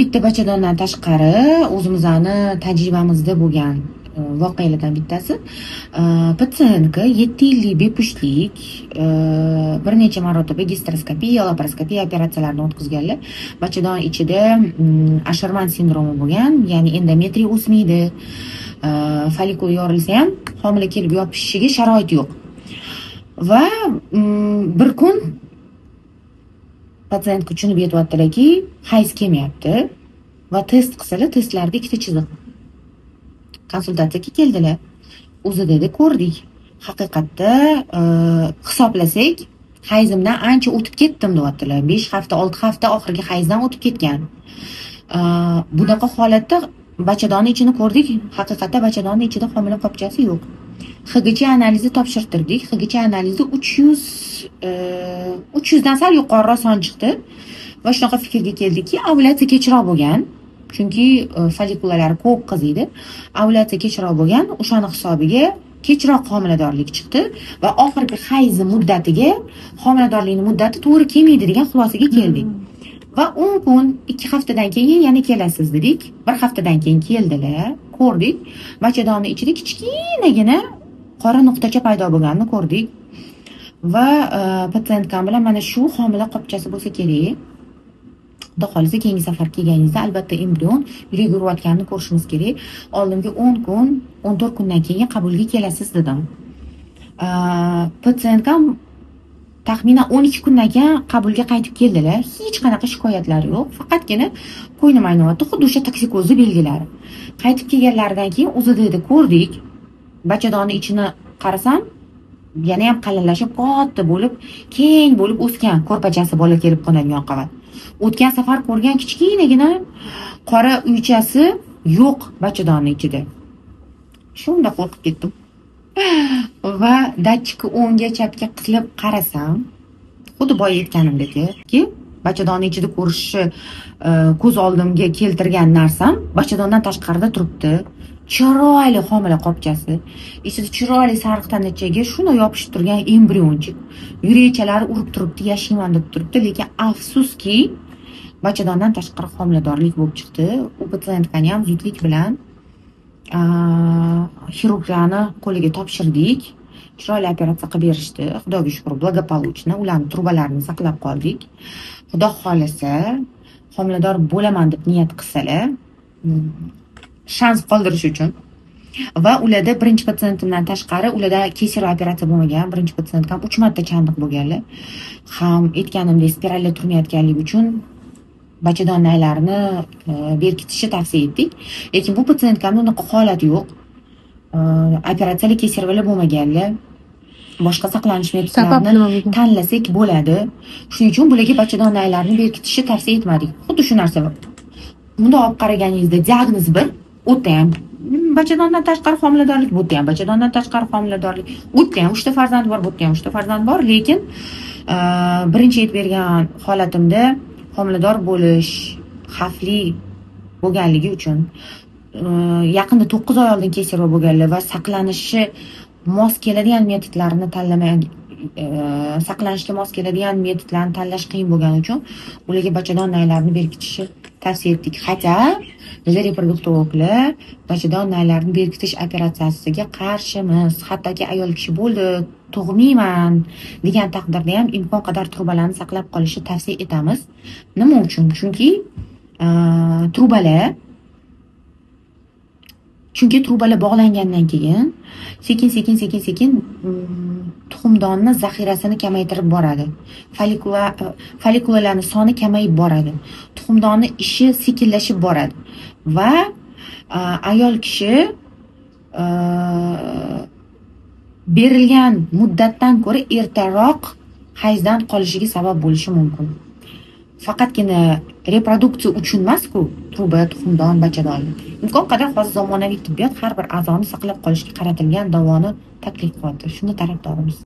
Bitta bachadondan tashqari o'zimizni tajribamizda bo'lgan voqealardan bittasi patsientka 7 yillik bepushtlik bir necha marotaba gastroskopiya, laparoskopiya operatsiyalarini o'tkazganlar. Bachadon ichida Asherman sindromi bo'lgan, ya'ni endometriy o'smaydi. Folikul yorilsa ham homila kelib yopishishiga sharoit yo'q. Va bir kun patsientga tushunib yetyaptilarki, hayz kelmayapti va test qilsalar, testlarda ikkita chiziq. Konsultatsiyaga keldilar. O'zi dedi, ko'rdik. Haqiqatda hisoblasak, hayzimdan ancha o'tib ketdim deyaptilar. 5 hafta, 6 hafta oxirgi hayzdan o'tib ketgan. Bunaqa holatda bachadonni ichini ko'rdik. Haqiqatda bachadonni ichida homila qopchasi yo'q. HGC analizi topshirtirdik. HGC analizi 300 dan sal yuqoriroq son chiqdi. Va shunaqa fikrga keldikki, ovulyatsiya kechroq bo'lgan. Chunki folikulalari ko'p qiziydi. Ovulyatsiya kechroq bo'lgan, o'shani hisobiga kechroq homiladorlik chiqdi va oxirgi hayz muddatiga homiladorlikning muddati to'g'ri kelmaydi degan xulosaga keldik. Va 10 kun, 2 haftadan keyin yana kelasiz dedik. 1 haftadan keyin keldilar, ko'rdik. Bachadonni ichida kichkinagina qora nuqtacha paydo bo'lganini ko'rdik. Va patsientkam bilan mana shu homila qopchasi bo'lsa kerak. Xudo xolisa keyingi safar kelganingizda albatta embrion yurak urayotganini ko'rishimiz kerak. Oldingi 10 kun, 14 kundan keyin qabulga kelasiz dedim. Patsientkam taxminan 12 kundan keyin qabulga qaytib keldilar. Hech qanaqa shikoyatlar yo'q. Faqatgina qo'ynim ayniyapti, xuddi o'sha toksikozni belgilari. Qaytib kelganlaridan keyin o'zi dedi, ko'rdik. Bachadonni ichini qarasam, yana ham qalinlashib, katta bo'lib, keng bo'lib o'sgan ko'rpachasi bola kelib qonadigan qavat. O'tgan safar ko'rgan kichkinagina qora uychasi yo'q bachadonni ichida. Shunda qo'rqib ketdim. Va datchikni o'ngga chapga qilib qarasam, xuddi boya aytganimdek, bachadonni ichida ko'rishi ko'z oldimga keltirgan narsam bachadondan tashqarida turibdi. Chiroyli homila qopchasi, ichida chiroyli sariq tanachaga shuni yopishib turgan embrionchik. Yurakchalari urib turibdi, yashayman deb turibdi, lekin afsuski bachadondan tashqari homiladorlik bo'lib chiqdi. U patsientkani ham zudlik bilan xirurglarni qo'liga topshirdik. Chiroyli operatsiya qilib berishdi. Xudoga shukr, благополучно ularning trubalarini saqlab qoldik. Xudo xolisa, homilador bo'laman deb niyat qilsalar, shans qoldirish uchun. Va ularda birinchi patsientimdan tashqari ularda kesarli operatsiya bo'lmagan. Birinchi patsientkam 3 marta chandiq bo'lganlar. Ham aytganimdek spiralda turmayotganligi uchun bachadon naylarini berkitishni tavsiya etdik. Lekin bu patsientkamda unaqa holat yo'q. Operatsiyali kesarli bo'lmaganlar. Boshqa saqlanish metodlarini tanlasak bo'ladi. Shuning uchun bularga bachadon naylarini berkitishni tavsiya etmadik. Xuddi shu narsa. Bunda olib qaraganingizda diagnoz bir, o'tda ham bachadondan tashqari homiladorlik, bo'tda ham bachadondan tashqari homiladorlik, o'tda ham 3 ta farzand bor, bo'tda ham 3 ta farzand bor, lekin birinchi aytib bergan holatimda homilador bo'lish xavfli bo'lganligi uchun yaqinda 9 oy oldin kesarli bo'lganlar va saqlanishi mos keladigan metodlarni tanlamagan, saqlanishga mos keladigan metodlarni tanlash qiyin bo'lgani uchun ularga bachadon naylarini berkitishni tavsiya etdik. Hatto reproduktorlar bachadon naylarini berkitish operatsiyasiga qarshimiz. Hattoki ayol kishi bo'ldi, tug'mayman degan taqdirda ham imkon qadar trubalarni saqlab qolishni tavsiya etamiz. Nima uchun? Chunki trubalar bog'langandan keyin sekin tuxumdonni zaxirasini kamaytirib boradi. Folikulalarning soni kamayib boradi. Tuxumdonni ishi sekinlashib boradi va ayol kishi berilgan muddatdan ko'ra ertaroq hayzdan qolishiga sabab bo'lishi mumkin. Faqatgina reproduksiya uchun emas-ku, truba, tuxumdon, bachadon. Imkon qadar hozir zamonaviy tibbiyot har bir a'zoni saqlab qolishga qaratilgan davoni taklif qiladi. Shuni tarafdorimiz.